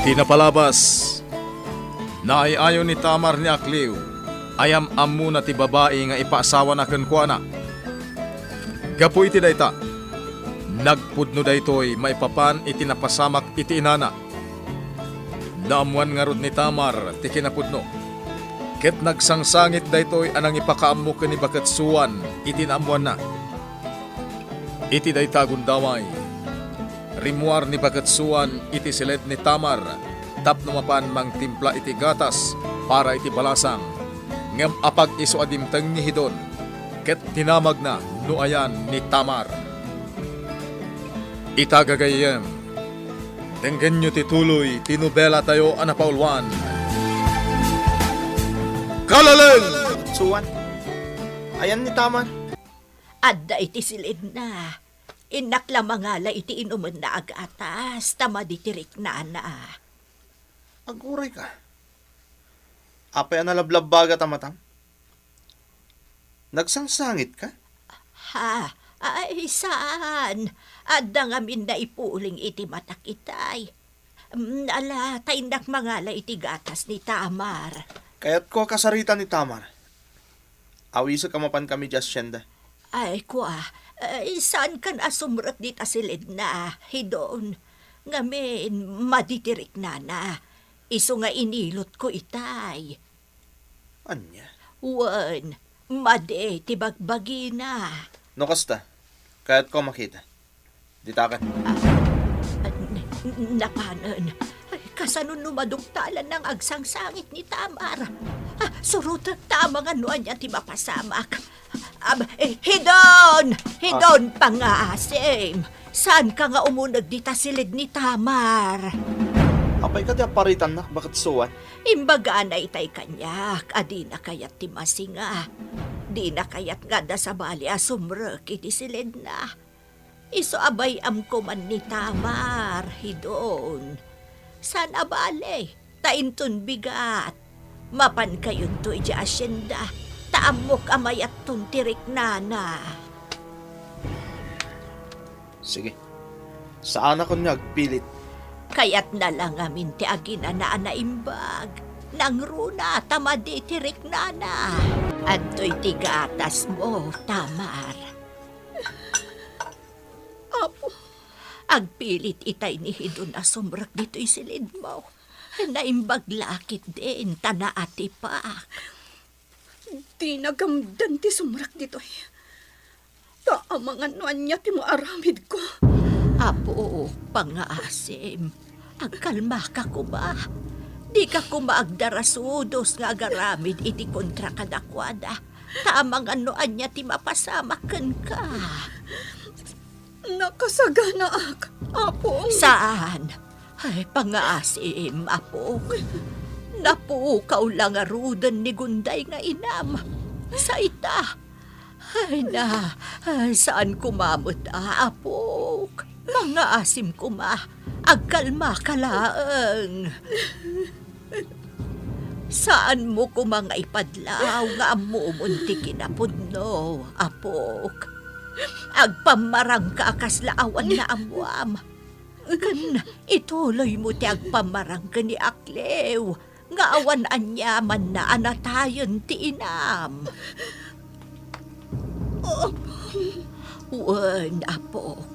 Tinapalabas, naayayon ni Tamar ni Akliw, ayam ammo na ti babae nga ipaasawa na kenkwana. Gapu iti dayta, nagpudno daytoy maipapan iti napasamak iti inana. Naamuan nga rod ni Tamar ti kinapudno. Ket nagsangsangit daytoy anang ipakaammo ken ni Baketsuan iti naamuan na. Iti dayta gundaway, rimuar ni Baketsuan iti silid ni Tamar, tapno mapan mang timpla iti gatas para iti balasang, ngem apag iso adimteng ni Hidon, ket tinamag na no ayan ni Tamar. Itagagayem, tenggen nyo tituloy, tinubela tayo anapaulwan. Kalaleng! Suwan. Ayan ni Tamar. Adda iti silid na. Inakla mangala iti inuman na agatas, tama ditirik na na. Aguray ka. Apay nalablab baga tamatang? Nagsangsangit ka? Ha? Ay, saan? Adda ngamin na ipuling iti matak itay. Ala, taindak mangala iti gatas ni Tamar. Kaya't ko kasarita ni Tamar. Awisa kamapan kami just syenda. Ay, saan kan asumrot dit asilid na, Hidon? Ngamin, maditirik na na. Iso nga inilot ko itay. Anya? Wan, made, tibagbagi na. No kasta. Kaya't ko makita. Ditakan. Napanan, kasanon numadugtalan ng agsangsangit ni Tamar. Surut tama nga noan niya ti mapasamak. Hidon! Hidon, pangaasim. Saan ka nga umunag dita silid ni Tamar? Apay ka di aparitan na, bakit suwan? Imbaga na itay kanyak, adi na kayat ti masinga. Di na kayat nga da sa bali asumrek iti silid na. Iso abay ko man ni Tamar, Hidon. San abale, taintun bigat. Mapan kayon to iti asyenda, taamok amay at tuntirik nana. Sige. Saan ako nagpilit? Kayat na lang amin ti agina na anaimbag. Nang runa, tamadi tirik nana. At to'y tigatas mo, Tamar. Apo. Agpilit itay ni Hidon asumrak dito'y silid mo. Naimbag lakit din, tanaati pa. Di nagamdan ti sumrak dito. Taamangan noan niya ti maaramid ko. Apo, pangaasim. Agkalma ka ko ba? Di ka kumaagdarasudos nga agaramid iti kontra kadakwada. Taamangan noan niya ti mapasamakan ka. Nakasagana ak, Apo. Saan? Ay, pangaasim, Apo. Napukaw lang arudan ni Gunday nga inam. Sa ita. Saan kumamot, Apo? Pangaasim kuma. Agkalma ka laeng. Saan mo kumanga ipadlaw nga amumunti kinapudno, Apok? Agpamarang ka akaslaawan na amuam. Kan ituloy mo ti agpamarang ka ni Aklew, nga awan anyaman na anatayon ti inam. Wan, Apok,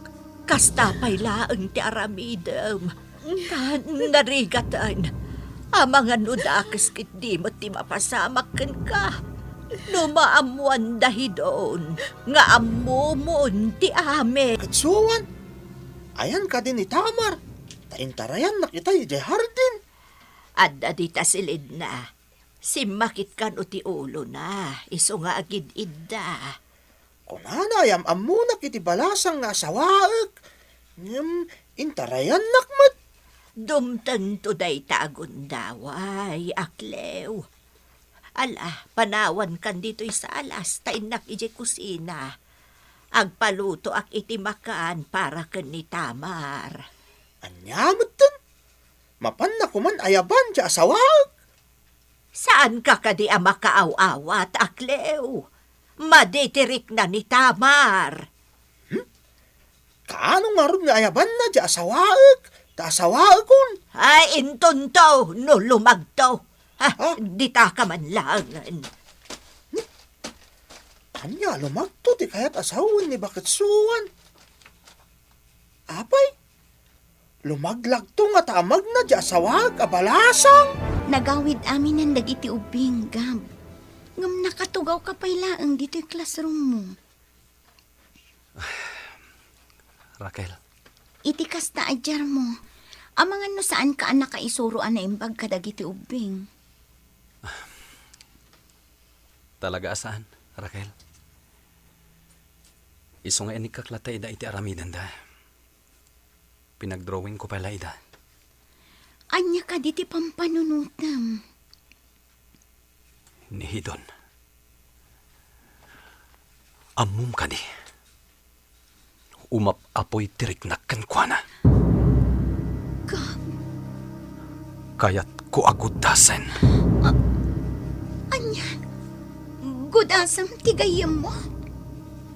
kastapay laeng ti aramidem, kan narigatan, amang anudakes kit di mo ti mapasamakan ka. Numaamuan dahidon, nga amumon ti ame. Katsuwan. Ayan ka din ni Tamar. Taintarayan na kita iti hardin. Adda dita silid na. Simakit kan uti ulo na. Iso nga agid idda. Kunanayam amunak iti balasang nga asawaek. Intarayan nakmat. Dumtan to day tagundaway, Aklew. Ala, panawan kan dito'y salas, tainak ije kusina. Agpaluto ak iti makan para ken ni Tamar. Anyamot din. Mapan na kuman ayaban di asawag. Saan ka kadi makaaw-awat, Aklew? Maditirik na ni Tamar. Kaano nga rin nga ayaban na di asawag? Taasawa akon. Ay, intunto, no lumagto. Ha, Ah? di ta ka man langan. Anya, lumagto ti kaya't asawan ni Bakitsuan. Apay, lumaglag to nga tamag na di asawag abalasang. Nagawid amin ang dagiti ubing, Gab. Ngam nakatugaw ka pailaang dito'y classroom mo. Raquel, Itikas ta adyar mo. Amangan no saan ka anak kaisuroan na imbag ka dagiti ubing. talaga saan, Raquel? Iso nga inig kaklatay da iti aramidan da. Pinagdrawing ko pala ida. Anya ka diti pampanunutam. Nihidon. Amum ka di. Umap-apoy tirik na kankwana. Gab, Kaya't ko agutasan. anya. Gudasam tigayam mo.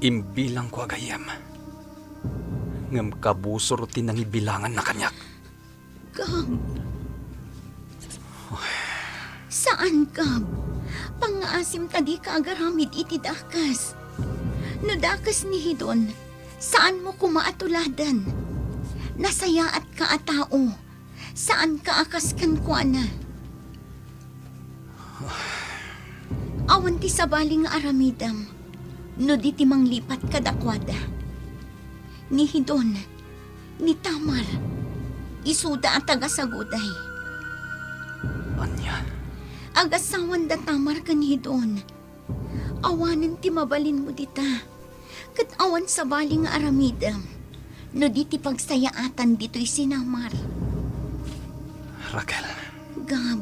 Imbilang ko agayam. Ngam kabusor tinangibilangan na kanyak. Gab. Saan, Gab? Pangaasim tadi ka agaramid iti dakas. No dakas ni Hidon, saan mo kumaatuladan? Nasaya at kaatao. Saan ka akas kankwana? Awan ti sabaling aramidam. No di ti manglipat kadakwada. Ni Hidon, ni Tamar, isuda at agasaguday. Anya, Agasawan da Tamar kan Hidon. Awanan ti mabalin mo dita. Kat awan sa baling aramidam. No di ti pagsayaatan dito'y sinamar. Raquel, Gab,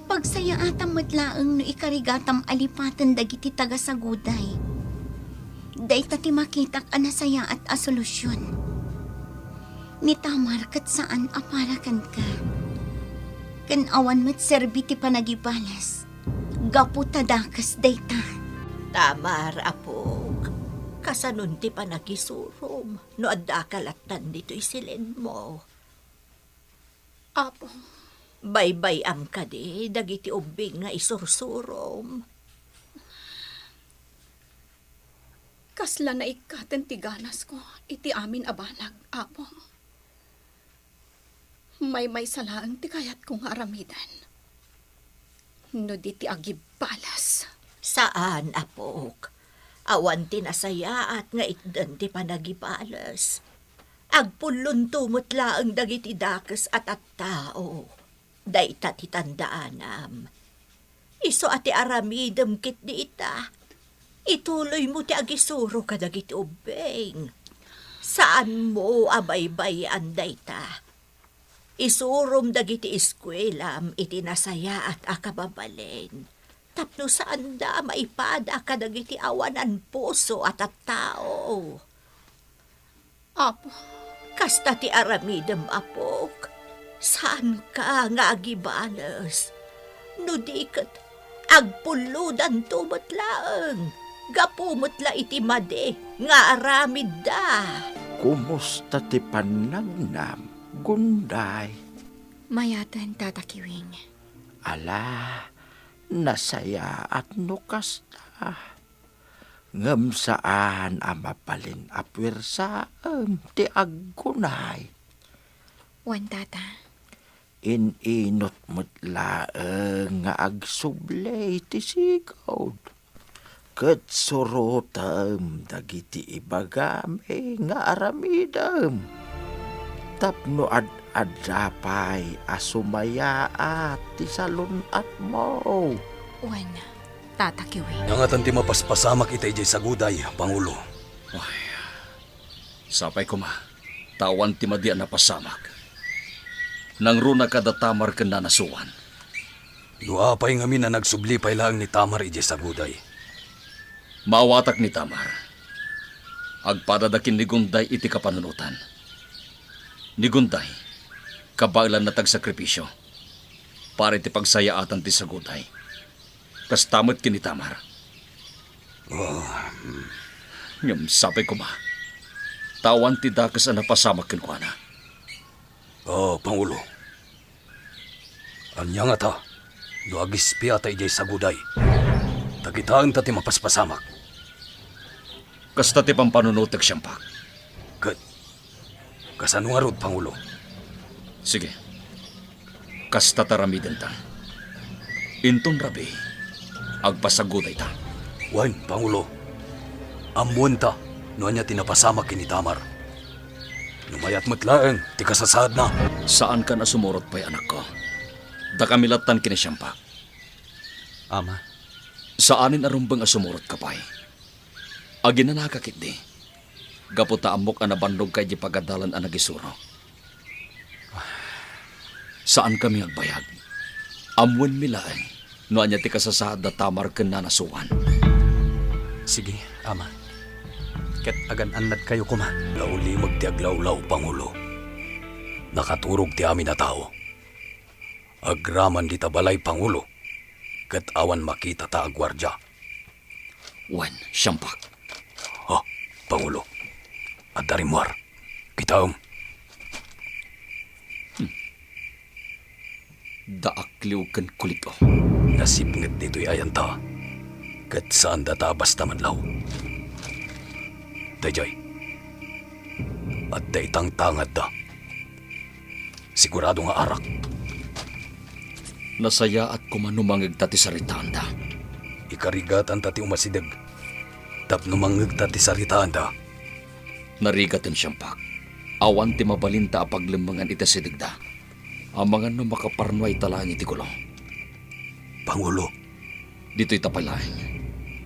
pagsayaatan matlaang no ikarigatam alipatan dagiti tagasaguday. Day ta ti makitak anasaya at asolusyon. Ni Tamar kat saan aparakan ka. Kan awan mat serbi ti panagibalas. Gapu tadakas day ta. Tamar, apog. Kasanun ti panagisurom. No adda kalatan dito'y silid mo. Apo, Baybay-am ka di, dagiti ubing nga isursurom. kasla na ikaten ti ganas ko, iti amin abanag, apo. May salaang ti kayat kong aramidan. No di ti agibalas. Saan, apog? Awan tinasaya at nga itdan ti panagibalas. Agpulon tumutla ang dagiti dakas at tao. Dayta ti tandaanam. Iso ati aramidem kit di ita. Ituloy mo ti agisuro ka dagiti ubeng. Saan mo abaybayan dayta? Isurom dagiti iskwelam iti nasaya at akababalin. Tapno saan da maipada ka dagiti awanan puso at tao. Apo, Kasta ti aramidem apok. Saan ka nga agibalas? No di kat agpuludan tumutlaeng. Gapumutla iti made nga aramid da. Kumusta ti panagnam, Gunday? Mayatan tatakiwing. Ala, nasaya at nukasta. Ngem saan amapalin apwirsaan ti aggunay. Wan tata. Ininot mo't laeng nga agsublay ti sigawd. Ket surutam dagiti ibagami nga aramidam. Tapno ad-adapay asumayaat ti salunat mo. Wan tatakiwing. nangatan ti mapaspasamak itay jay saguday, Pangulo. Sapay ko ma, tawan ti madian na pasamak. Nang runa kada Tamar ken nanasuan. Duapay ngamin na nagsubli pailaang ni Tamar ijay saguday. Maawatak ni Tamar. Agpadadakin ni Gunday iti kapanunutan. Ni Gunday, kabailan na tagsakripisyo. Para iti pagsayaatan ti saguday. Kas tamot kini Tamar. Ngam sapay ko ma, tawan ti dakas ang napasamak ken kuana. Pangulo. Anya nga ta, nuagis piyata ijay saguday. Tagitaan ta ti mapaspasamak. Kasta ti pampanunutag Siyampak. Kasano nga rod, Pangulo? Sige. Kasta taramiden ta. Inton rabi, agpasaguday ta. Wan, Pangulo. Amuan ta, no anya tinapasamak kini Tamar. Numayat matlaeng, ti kasasad na. Saan ka na sumurot pa'y anak ko? Da kamilatan kini Siyampak. Ama, Saanin arumbang asumurot ka pa'y? Agin na nakakit di. Gaputa amok ang nabandog kay di pagadalan ang nagisuro. Saan kami agbayag? Amwen milaeng, no anya ti kasasad da Tamar ken na nasuwan. sige, Ama. Ket agan anad kayo kuma. Lauli magtiaglawlaw, Pangulo. Nakaturog ti amin na tao. Agraman di tabalay, Pangulo. Ket awan makita ta agwardya. Wen, Siyampak. Ha, Pangulo. At darimwar. Kitaom. Daakliw ken kuliko. Nasipnget dito'y ayan ta. Ket saan data basta manlaw. Dayjay. At daytang tangad da. Sigurado nga arak. Nasaya at kumanumangig tati saritaan da. Ikarigatan tati umasidag. Tapnumangig tati saritaan da. Narigatan Siyampak. Awan ti mabalinta a paglemangan ita sidigda. Ang mga no makaparnoy talangi ti kulo. Pangulo. Dito'y tapalaing.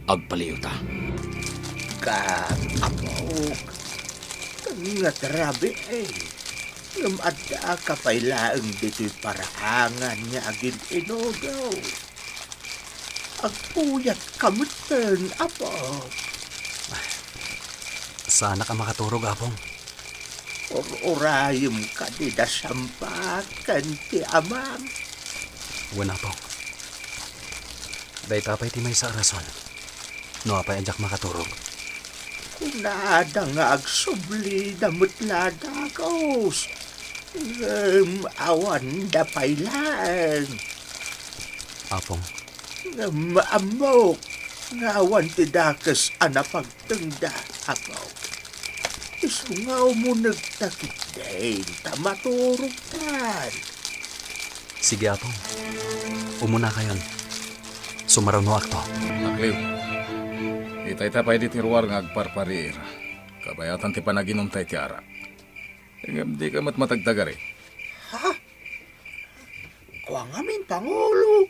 Agpaliw ta. Kapok. Nga tarabi eh. Ngamadda ka pailaang dito'y paraangan niya agin inugaw. Agpuyat kamutan, apo. Sana ka makaturog, Apong. Orayim ka di da sampakan ti amam. Wala, Apong. Day tapay ti may sa rason. No apay anjak makaturog. Kunada nga agsubli da mutlada kaus. Awan da pailaan. Apong, Amok. Ngawan ti dakas anapagtengda, apaw. Isungaw mo nagtakit din, tamaturog tan. sige, Apong. Umuna kayon. Sumaraw no akto. Akliw. Itay tapay di tiruar nga agparparir. Kabayatan ti panaginom tay ti ara. Ingam di ka matagdagari. Ha? Kuha ngamin, Pangulo.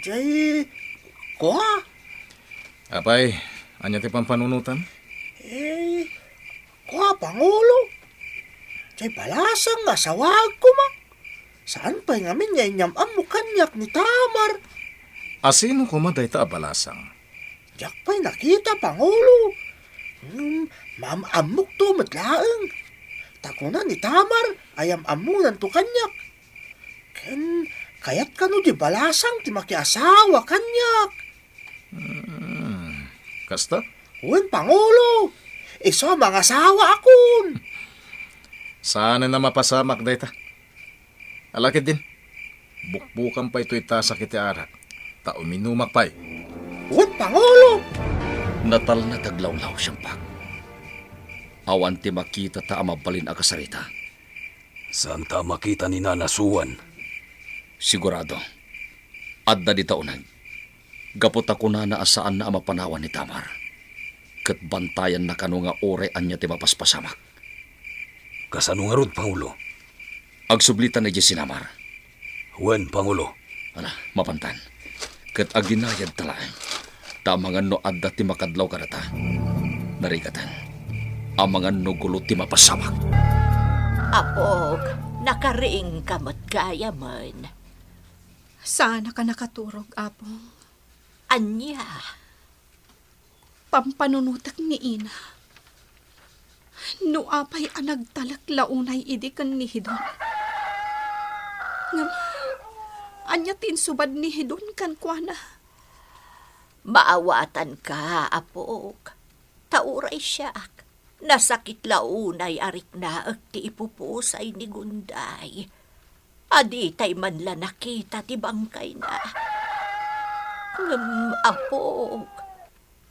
Jay, kuha? Apay, anya ti pampanunutan? Kuha, Pangulo. Jay, palasang asawag ko ma. Saan pa ngamin niya inyam ang mukanyak ni Tamar? Asino kumaday ta abalasang? Diyak pa'y nakita, Pangulo. Ma'am amok to matlaang. Takunan ni Tamar, ayam amunan to kanyak. Kayat kano di balasang ti makiasawa kanyak. Kasta? Uwan, Pangulo. Iso mga asawa akon. Sana na mapasamak day ta? Alakid din. Bukbukan pa ito'y tasa kiti ara. Tao minumak pa'y. Uwan, Pangulo. Natal na taglawlaw Siyampak. Awan ti makita ta amabalin a kasarita. Saan ta makita ni Nanasuan? Sigurado. Adda di taunag. Gapot ako na naasaan na amapanawan ni Tamar. Kat bantayan na kano nga ore anya ti mapaspasamak. Kasano nga rod, Pangulo? Agsublitan na di sinamar. Wen, Pangulo. Ala, mapantan. Kat aginayad talaang. Tamangan no adda ti makadlaw karata. Narigatan. Amangan no gulo ti mapasamak. Apog, nakariing kamot gaya man. Sana ka nakaturog, Apong. Anya, Pampanunutak ni Ina. No apay anagtalak launay idi kan ni Hidon. Ngam, anya tinsubad ni Hidon kan kuana. maawatan ka, Apog. Tauray siya. Nasakit launay arik na ti ipupusay ni Gunday. Adi tay man la nakita ti bangkay na. Apok,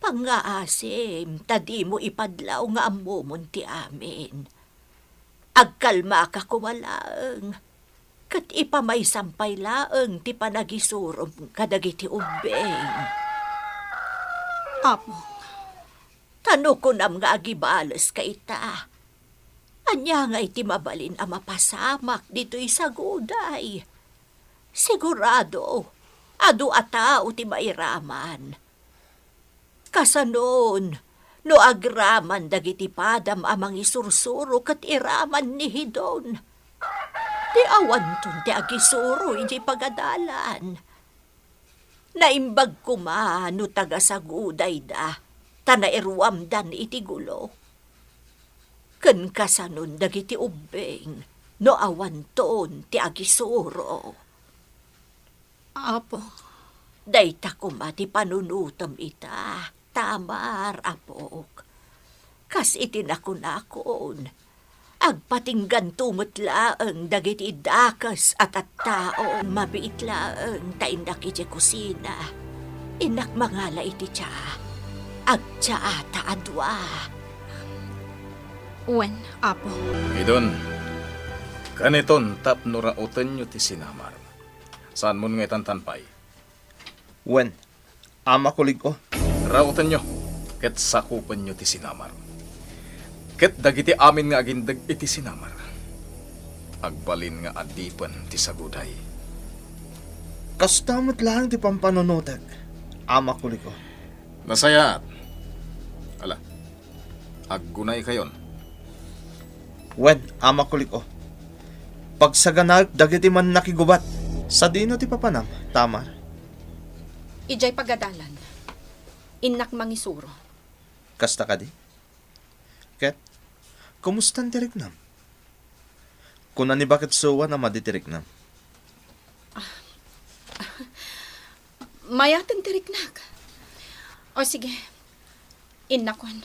pangaasim, tadi mo ipadlaw nga amumon ti amin. Agkalma ka kumalaeng, kat ipamay sampay laeng ti panagisurom kadagiti ubeng. Apong, Tano ko nam nga agibales ka ita. Anya nga iti mabalin ang mapasamak dito'y saguday. Sigurado, adu ata ti mairaman. Kasanon, no agraman dagiti padam amang isursuro kat iraman ni Hidon. Di awan ton ti agisuro iti pagadalan. Naimbag kuma no taga saguday da, tanairuamdan iti gulo. Ken kasanon dagiti ubeng, no awan ton ti agisuro. Apong, Dayta kuma ti panunutom ita, Tamar, apok. Kas itinakon-akon, agpatinggan tumutlaeng dagiti dakas at taon mabiitlaeng taindak iti kusina. Inak mangala iti tiya, agtsa ata adwa. wen, apong. Idon, kaniton tapno rautan nyo ti sinamar. Saan mo nga itantanpay? Wen, ama kulig ko. Rautan nyo, ket sakupan nyo ti sinamar. Ket dagiti amin nga agindag iti sinamar. Agbalin nga adipan ti saguday. Kastamot lang ti pampanunotag. Ama kulig ko. Nasayat. Ala, aggunay kayon. Wen, ama kulig ko. Pagsaganag dagiti man nakigubat. Sa dino ti papanam, Tamar. Ijay pagadalan. Inak mangisuro. Kasta ka di? Ket, kumustan ti rignam? Kuna ni bakit suwa na madi ti rignam? Mayaten tiriknak. O sige, inakon.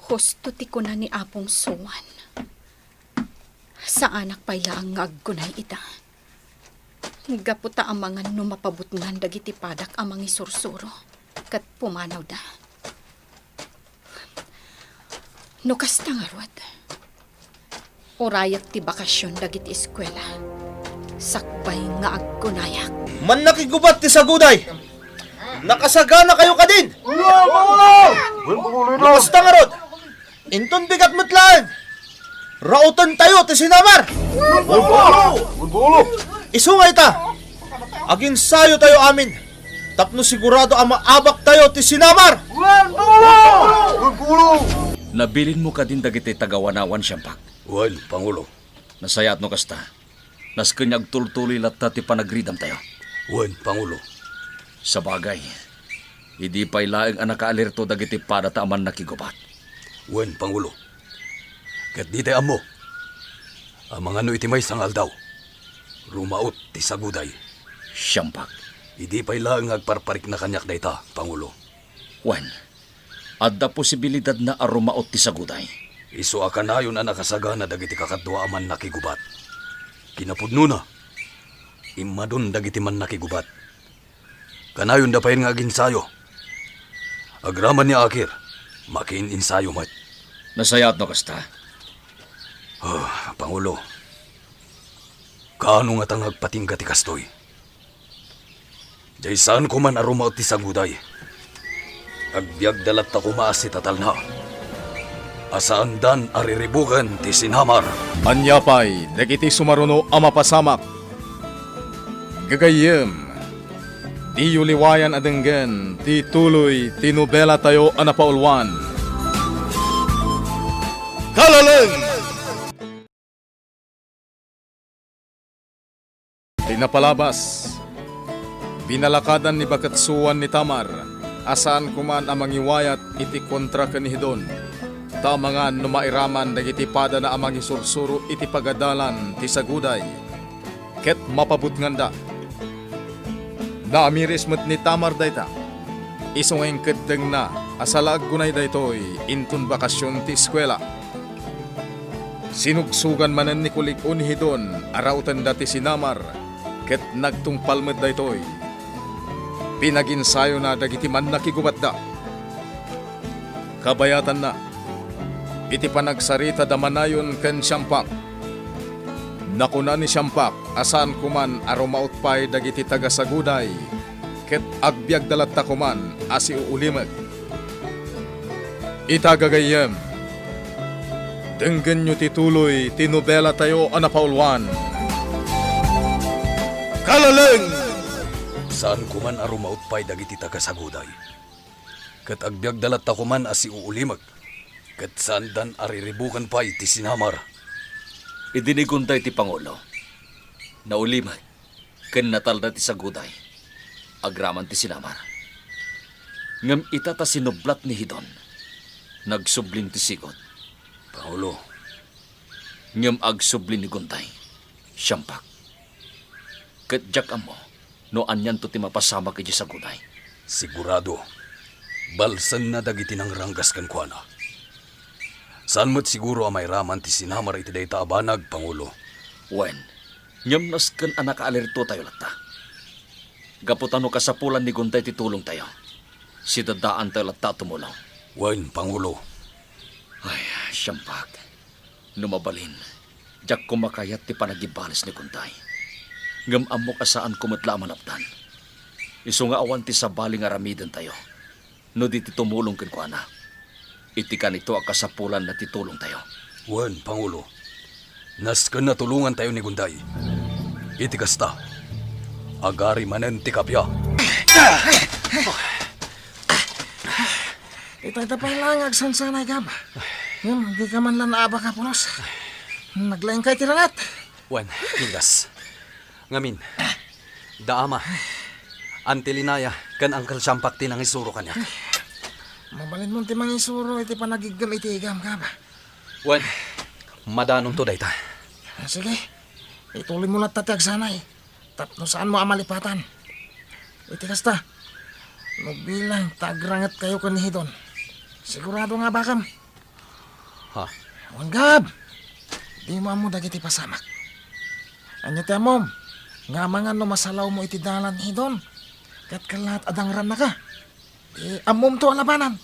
Husto ti kuna ni Apong suwan. Sa anak payla ang aggunay ita. Gaputa ang mga numapabutngan dagiti padak amang isursuro. Kat pumanaw da. No kasta nga ruwad. Urayak ti bakasyon dagiti eskwela. Sakbay nga aggunayak. Man nakigubat ti saguday! Nakasagana kayo ka din! Nakasta nga rod! Inton bigat mutlaan! Rautan tayo ti sinamar! Isungay ta! Agin sayo tayo amin! Tapno sigurado ang maabak tayo ti sinamar! Nabilin mo ka din dagiti tagawanawan siyampak. Wen, Pangulo. Nasayat no kasta. Nas kanyag tultuloy latta ti panagridam tayo. Wen, Pangulo. Sa bagay, hindi pa'y laeng ang nakaalerto dagiti padata aman nakigubat. Wen, Pangulo. Ket di tayo amo. Ang mga no iti may sangal daw. Rumaot ti saguday. Siyampak. Idi pa'y laeng agparparik na kanyak dayta, Pangulo. Wen, adda posibilidad na arumaot ti saguday. Iso akanayon na nakasagana dagiti kakadwa aman nakigubat. Kinapudno na. Imadon dagiti man nakigubat. Kanayon da payin nga aginsayo. Agraman ni Akir, makin insayo mat. Nasayat no kasta. Oh, Pangulo. Kaano nga tang agpatingga ti kastoy? Jay saan ko man arumaot ti saguday. Agbiag dalat ta kumaas si tatal na. Asaan dan ariribugan ti sinamar. Anyapay, dagiti sumaruno ang mapasamak. Gagayem, di yuliwayan adenggen, ti tuloy, tinubela tayo anapaulwan. Kalaleng! Tinapalabas, binalakadan ni Bakatsuan ni Tamar, asaan kuman ang mangiwayat iti kontra kanihidon. Tamangan no mairaman dagiti pada na amang isursuro iti pagadalan ti saguday. Ket mapabutnganda. Naamiris met ni Tamar dayta. Isong kedeng na asalag gunay daytoy intun bakasyon ti eskwela. Sinugsugan manen ni kulikon hidon arautan dati sinamar ket nagtungpalmed daytoy. Pinaginsayo na dagiti man nakigubat da. Kabayatan na iti panagsarita damanayon ken Siyampak. Nakuna ni Siyampak asan kuman arumautpay dagiti tagasaguday ket agbyag dalat ta kuman asi uulimek. Itagagayem, denggen nyo tituloy tinobela tayo anapaulwan. Kalaleng! Saan kuman arumautpay dagiti tagasaguday. Ket agbyag dalat ta kuman asi uulimag. Ket sandan ariribukan pa iti sinamar. Idiniguntay ti Pangulo. Naulimag, ken natalda ti saguday. Agraman ti sinamar. Ngam itata sinublat ni Hidon. Nagsublin ti sigot. Pangulo, Ngam agsublin ni Guntay. Siyampak. Ket jak amo, no anyan to ti mapasama kay saguday. sigurado. Balsan na dagiti ng ranggas kan kuana. Saan mo't siguro amay raman ti sinamar iti dayta abanag, Pangulo? Wen, ngam nasken anak alerto tayo lata. Gaputan no kasapulan ni Guntay ti tulong tayo. Si dadaan tayo lata tumulong. Wen, Pangulo. Ay, Siyampak. Numabalin. Jak kumakayat ti panagibalis ni Guntay. Ngam amok asaan kumatla manaptan. Isu nga awan ti sabaling aramidan tayo. No di ti tumulong ken kuana. Iti kanito a kasapulan na titulong tayo. Wen, Pangulo. Nasken na tulungan tayo ni Gunday. Iti kasta. Agari manen ti kapya. Ito pa lang agsansanay ka ba? Di ka man lang naaba ka punos. Naglaing kay tirangat. Wen, Ingas. Ngamin. Daama. Antilinaya kan Uncle Siyampak ti nang isuro kanya. Mabalin mo ti mangisuro iti panagigam iti igam ka ba? Wen, madanong to dayta. Sige, ituloy mo lang tatiag sanay. Tapno saan mo amalipatan. Iti kasta, magbilang tagrangat kayo kanihidon. Sigurado nga bakam. Ha? Wanggab, di mo amo dagiti pasamak. Anya ti amom, nga mangan no masalaw mo iti dalan hidon. Kat kalat adangran na ka. Amom to alabanan.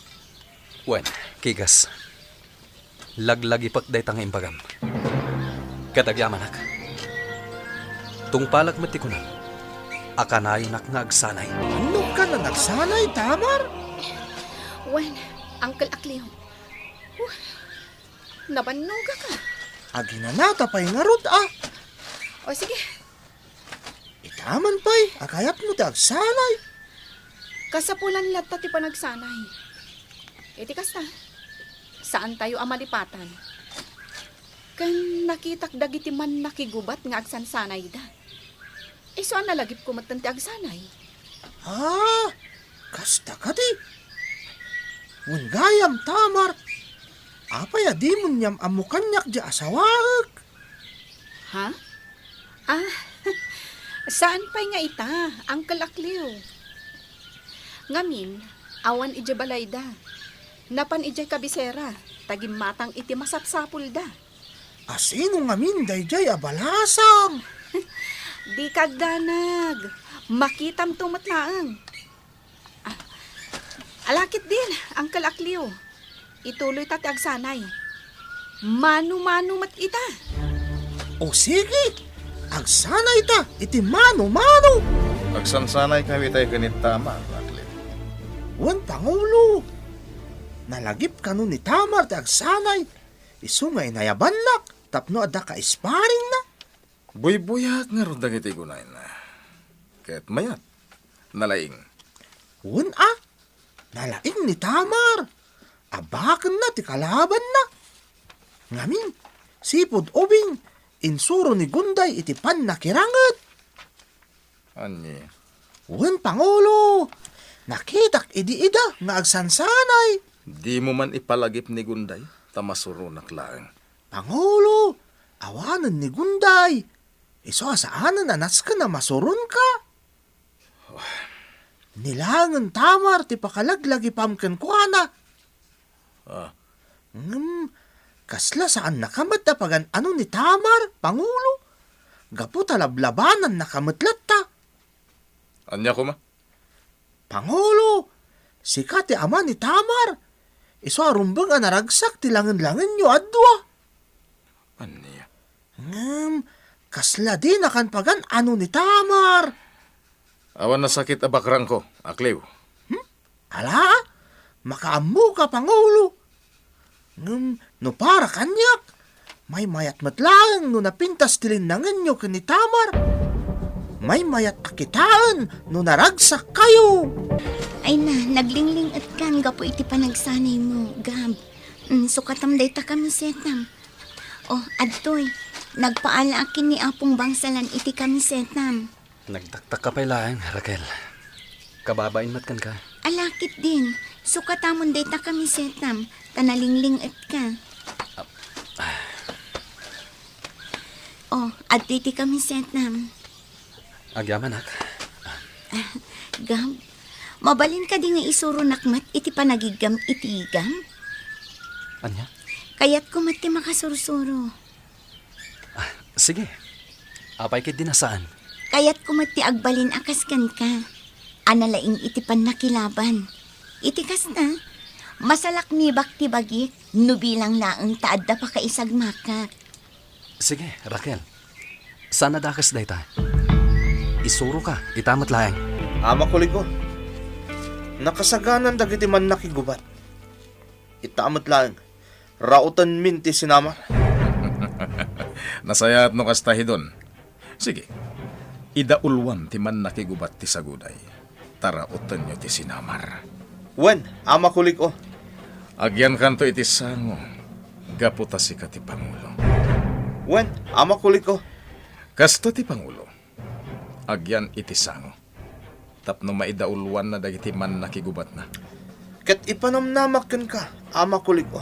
Wen, Kigas. Laglagi pak daytang impagam. Katagyamanak. Tungpalak matikunan. Akanayonak nga agsanay. Ano ka na nagsanay, Tamar? Wen, Uncle Akleo. Nabanong ka. Aginanata pa'y ngarod O sige, Itaman pa'y, akayat mo tagsanay. kasapulan latta ti panagsanay. Iti kasta, saan tayo amalipatan? Kan nakitak dagiti man nakigubat nga agsansanay da. Saan nalagip ko matanti agsanay? Kasta ka di. Gayam, Tamar. Apay di mo niyam amukanyak di asawag. Ha? Saan pa'y nga ita, Uncle Akleo? Ngamin, awan ije balay da. Napan ije kabisera, tagim matang iti masapsapul da. Asino nga min dayjay abalasang. Di kagdanag, makitam tumatlaang. Alakit din, Uncle Akleo. Ituloy tati agsanay. Mano-mano mat ita. O sige, agsanay ta, iti mano-mano. Agsansanay kami tayo ganit tama, Raklit. Wan Pangulo. Nalagip ka nun ni Tamar ti agsanay. Isungay na yabanlak, tapno adda ka isparing na. Buy-buyak nga ron dagiti gunay na. Ket mayat, nalaing. Wan nalaing ni Tamar. Abakan na ti kalaban na. Ngamin, sipod ubing, insuro ni Gunday iti pan nakirangat. Anyi, Wan Pangulo, nakitak idi-ida nga agsansanay. di mo man ipalagip ni Gunday, tamasuro naklaang. Pangulo, awanan ni Gunday. Iso asaanan anas ka na masurun ka. Nilangan tamar ti pakalaglagi pamken kuana. Kasla saan nakamat na pagan ano ni tamar, Pangulo? Gapu talablabanan nakamatlat ta. Anya ko ma? Pangulo, sikat ti ama ni tamar. Iso arumbang anaragsak ti langan-langan nyo adwa. Anya? Kasla di nakan pagan ano ni tamar. Awan na sakit abakrang ko, Aklew. Ala, makaamu ka, Pangulo. No para kanyak, may mayat matlang no napintas tilinangan nyo kani tamar. May mayat akitaan no naragsak kayo. Ay na, naglingling at kan gapo iti panagsanay mo, Gab. Sukatam day ta kami setnam. Oh, adtoy, nagpaala akin ni Apong Bangsalan iti kami setnam. Nagtaktak ka pa lang, Raquel. Kababain matkan ka. Alakit din, sukatamon day ta kami setnam, tanalingling at ka. Oh, adto iti kami setnam. Agyaman ak. Gab, mabalin ka di nga isuro nakmat iti panagigam iti igam? Anya? Kaya't kumati makasursuro. Sige. Apay kit dinasaan. Kaya't kumati agbalin akaskan ka. Analaing iti panakilaban. Iti kas na, masalak ni bakti bagik, nubilang laang taadda pa kaisag makat. Sige, Raquel. Sana dakas day ta. Isuro ka, itamat laeng. Ama kuligo, nakasaganan dagiti man nakigubat. Itamat lang, rautan min ti sinama. Nasayat no kastahidon. Sige, idaulwan ti man nakigubat ti saguday. Tarautan nyo ti sinamar. Wen, ama kuligo. Agyan kanto iti sango. Gaputa si ka ti Pangulo. Wen, ama kuligo. Kasto ti Pangulo. Agyan iti sango. Tapno maidaulwan na dagiti man nakigubat na. Kat ipanamnamakan ka, ama kuligo.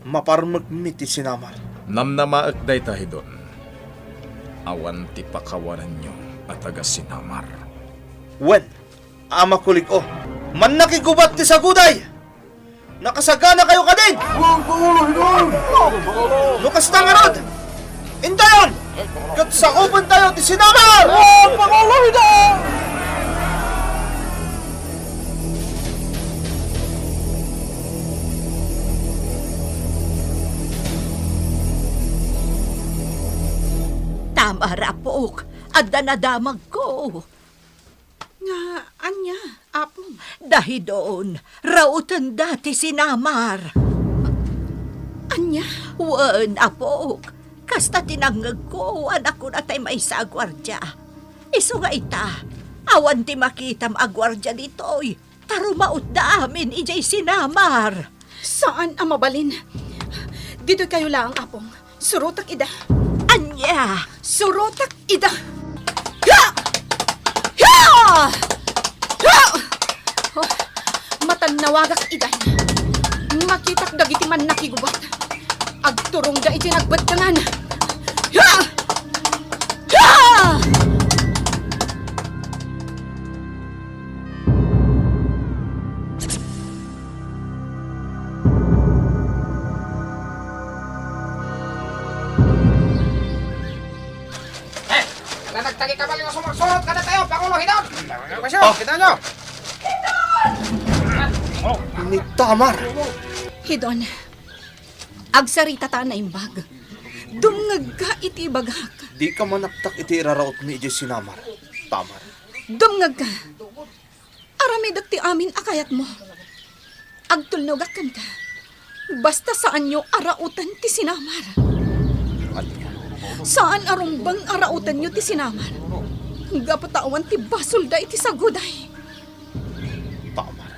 Maparmag mi ti sinamar. Namnamaak day tahidon. Awan ti pakawanan nyo at taga sinamar. Wen, ama kuligo. Man nakigubat ti saguday. Nakasagana kayo kadin. Lukas na nga rod. Intayon! Kat sakupan tayo ti sinamar! Pangulo ito! Tama rapok, adda nadamag ko. Nga, anya, Apong. Dahidon, rautan dati sinamar. Anya? Wan, apok. Kasta tinanggag ko, anak ko na tayo may sa agwardya. Iso nga ita, awan ti makitam agwardya ditoy. Tarumaot da amin, ijay sinamar. Saan ang mabalin? Dito kayo lang, Apong. Surutak ida. Anya! Surutak ida! Ha! Ha! Ha! Oh, matanawagak iday. Makitak dagiti man nakigubat. Agturong da iti nagbadkangan. Ha! Ha! Nagtagi ka ba yung sumasurot ka na tayo, Pangulo Hidon? Kita nyo! Ni tamar. Hidon, agsarita ta na imbag. Dumngag ka iti bagak. Di ka manaktak iti iraraot ni ije sinamar. Tamar. Dumngag ka. Aramidak ti amin akayat mo. Agtulnogakan ka. Basta saan nyo arautan ti sinamar. Saan arumbang arautan nyo ti sinamar? Gapatawan ti basol da iti saguday. Tamar.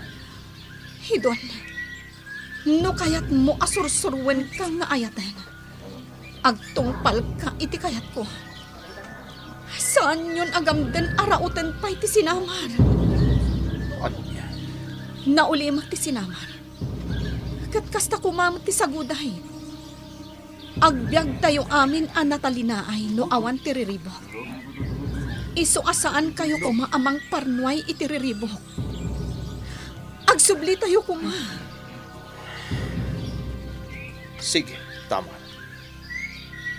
Hidon, no kayat mo asursurwen ka nga ayatan. Agtungpal ka iti kayat ko. Saan yun agamdan arautan pa iti sinamar? Anya? Naulimak ti sinamar. Kat kasta kumamot ti saguday. Agbyag tayo amin ang natalinaay no awan ti riribok. Iso asaan kayo kuma amang parnuay itiriribok. Agsubli tayo kuma. Sige, tama.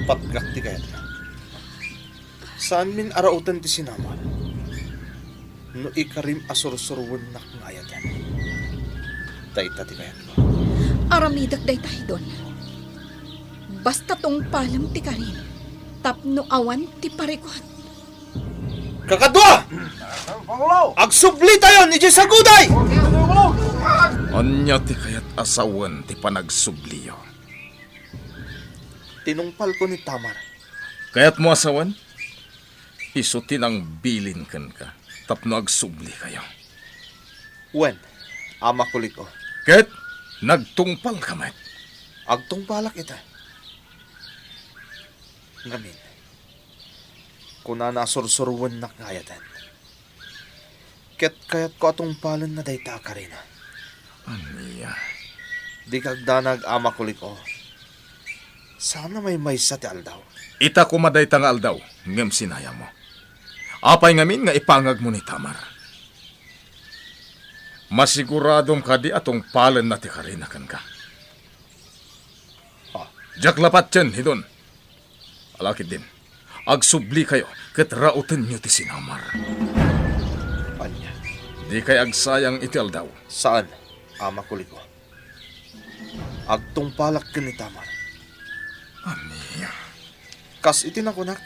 Pagkakti kaya na. Saan min arautan ti sinamar? No ikarim asursurwan na ngayatan. Dayta ti kaya na. Aramidak day tayo doon. Basta tong palam ti karin. Tapno awan ti parikot. Kakadwa! Agsubli tayo ni Jesaguday! Anya ti kayat asawan ti panagsubliyo. Tinungpal ko ni Tamar. Kayat mo asawan? Isutin ang bilin kan ka. Tapno agsubli kayo. Wen, ama kuliko. Ket, nagtungpal ka met. Agtungpalak ita. Ngamin. Kuna nasursurwan na ngayatan. Ket kayat ko atong palan na dayta ka rin. Aniya. Di kagdanag ama kuliko. Sana may sa ti aldaw. Ita kumaday tang aldaw, ngem sinaya mo. Apay ngamin nga ipangag mo ni Tamar. Masiguradom ka di atong palan na ti karinakan ka. Jak lapat yan, hidon. Alakit din. Agsubli kayo, ket rautin nyo ti sinamar. Anya. Di kay agsayang iti aldaw. Saan, ama kuliko? Agtungpalak ka ni Tamar. Aniya. Kas itinakunak.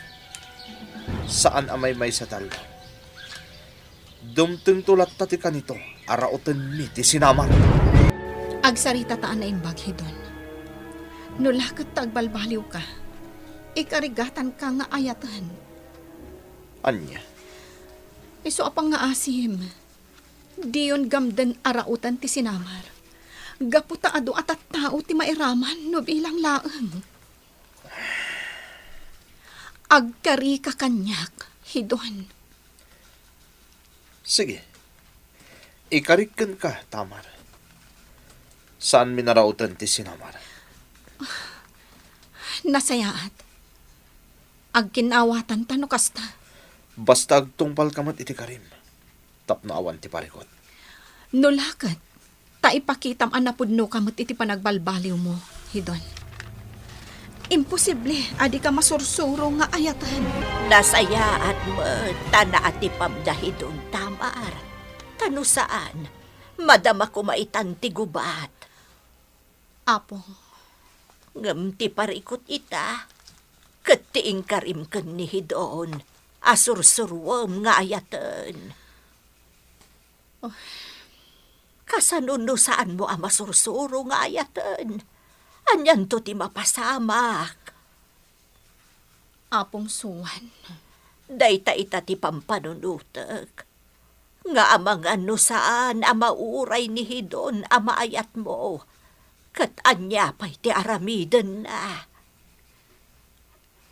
Saan amay may sa taldaw? Dumteng tulat tati kanito, arautan mi ti sinamar. Agsarita taan na imbag hidon. Nulakat tagbalbaliw ka. Ikarigatan ka nga ayatan. Anya. Iso apang nga asim. Diyon gamden arautan ti sinamar. Gaputa ado at tao ti mairaman no bilang laeng. Agkari ka kanyak, hidon. Sige. Ikarikan ka, Tamar. Saan minarautan ti sinamar? Nasayaat. Agkinawatan tano kasta. Basta agtungpal kamat iti karim. Tapno awan ti parikot. Nulakat. Ta ipakitam anapudno kamot iti panagbalbaliw mo, hidon. Imposible, adi ka masursuro nga ayatan. Nasayaan mo, tana ati pamdahidon Tamar. Tano saan? Madama ko maitan ti gubat. Apo, Ngam ti parikot ita. Katiing karim ken ni hidon. Asursurwam nga ayatan. Kasanuno saan mo ang masursuro nga ayatan? Anyan to ti mapasamak. apong suwan. Dayta ita ti pampanunutek. Nga amang ano saan amauray ni hidon amaayat mo. Kat anya pa'y ti aramiden na.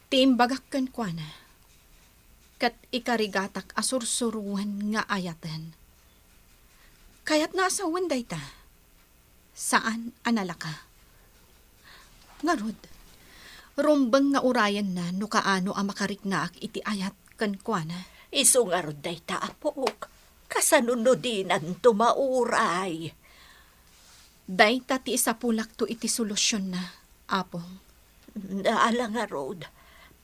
Tiimbagakkan kwa na. Kat ikarigatak asursuruan nga ayatan. Kayat naasawan dayta. Saan analaka? Ngarod, rumbang nga urayan na no kaano ang makariknaak iti ayat kan kwa na. Isu nga rod dayta apok. Kasanunudinan tumauray. Dayta ti isapulak to iti solusyon na, apong. Naala nga rod.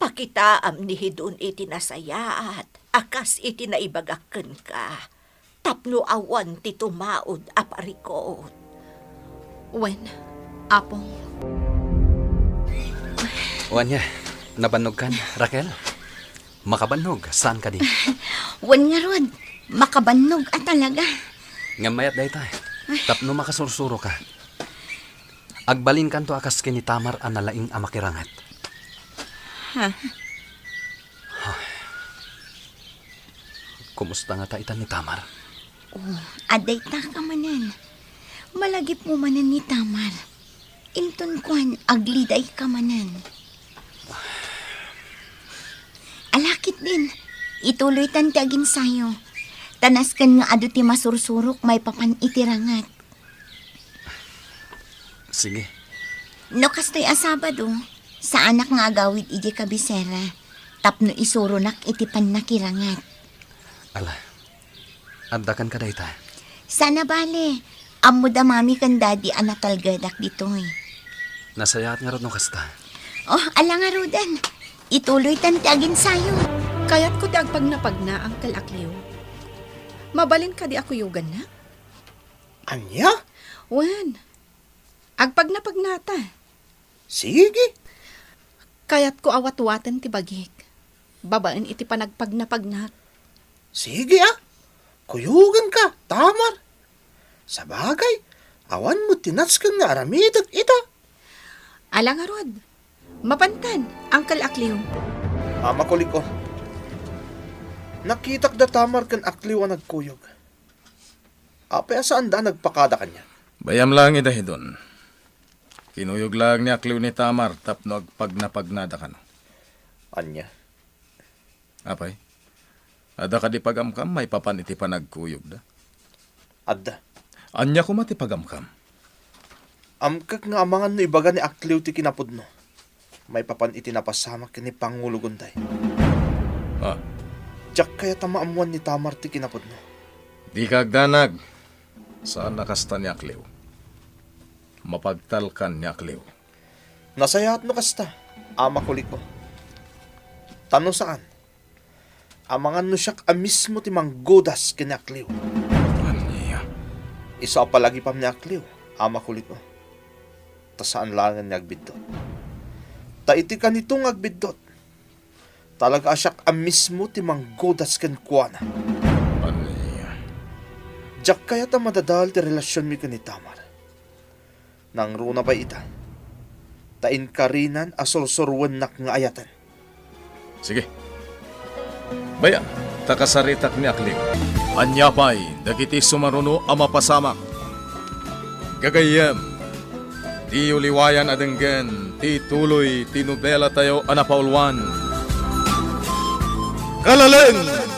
Pakitaam ni hidon iti nasayaat. Akas iti naibagakken ka. Tapno awan ti tumaod aparikot. Wen, apong. Wanya, nabanog kan, Raquel? Makabanog, saan ka di? Wan nga rod, makabanog at talaga. Ngamayat day tayo. Tapno makasursuro ka. Agbalin kanto akas kini Tamar analaing amakirangat. Ha? Kumusta nga taitan ni Tamar? Oh, aday ta ka manan. Malagip mo manan ni Tamar. Inton kwan, agliday ka manan. Alakit din. Ituloy tan ti agin sayo. Tanas kan nga adu ti masursurok may papan itirangat. Sige. No kastoy asabado, sa anak nga agawid iji kabisera. Tapno isuro nak iti nakirangat. Ala, andakan ka dayta. Sana bale, ammo da mami kan daddy anatalgadak ditoy. Nasayaat nga rin no kasta. Oh, ala nga Rodan. Ituloy tantiagin sayo. Kayat ko ti agpagna ang kalakliw. Mabalin ka di ako yugan na? Anya? Wan, agpagnapagnata. Sige. Kayat ko awat-watan ti bagik. Babaen iti panagpagnapagnak. Sige kuyugan ka, Tamar. Sa bagay, awan mo tinats ka nga aramidag ita. Alang arod, mapantan ang kalakliw. Makuliko. Nakitak da Tamar kan akliw ang nagkuyog. Apaya saan da nagpakada kanya? Bayam lang idahidon. Kinuyog lang ni Akliw ni Tamar tapno agpagnapagnada ka no. Anya? Apay, ada ka di pagamkam, may papan iti panagkuyog da. Adda. Anya ko mati pagamkam. Amkak nga amangan no ibaga ni Akliw ti kinapudno. May papan iti napasamak ni Pangulo Gunday. Ah, Diyak kaya tamaamuan ni Tamar ti kinapudno. di kagdanag. Saan nakasta ni Akliw? Mapagtalkan ni Akliw. Nasayaat no kasta, makuliko. Tano saan? Amangan no siyak mismo ti manggodas kini Akliw. Anya? Isa palagi pam ni Akliw, makuliko. Ta saan langan ni agbiddot. Ta iti kanitong agbiddot. Talaga asyak mismo ti manggodas ken kuana. Anya? Diyak kaya ta madadal ti relasyon mi kani Tamar. Nang runa ba ita? Tain karinan asursurwan nak nga ayatan. Sige. Baya, takasaritak ni Akliw. Anya pa'y dagiti sumaruno ang mapasamak. Gagayam, di uliwayan adenggen, ti tuloy, ti nobela tayo anapaulwan. Kalaleng!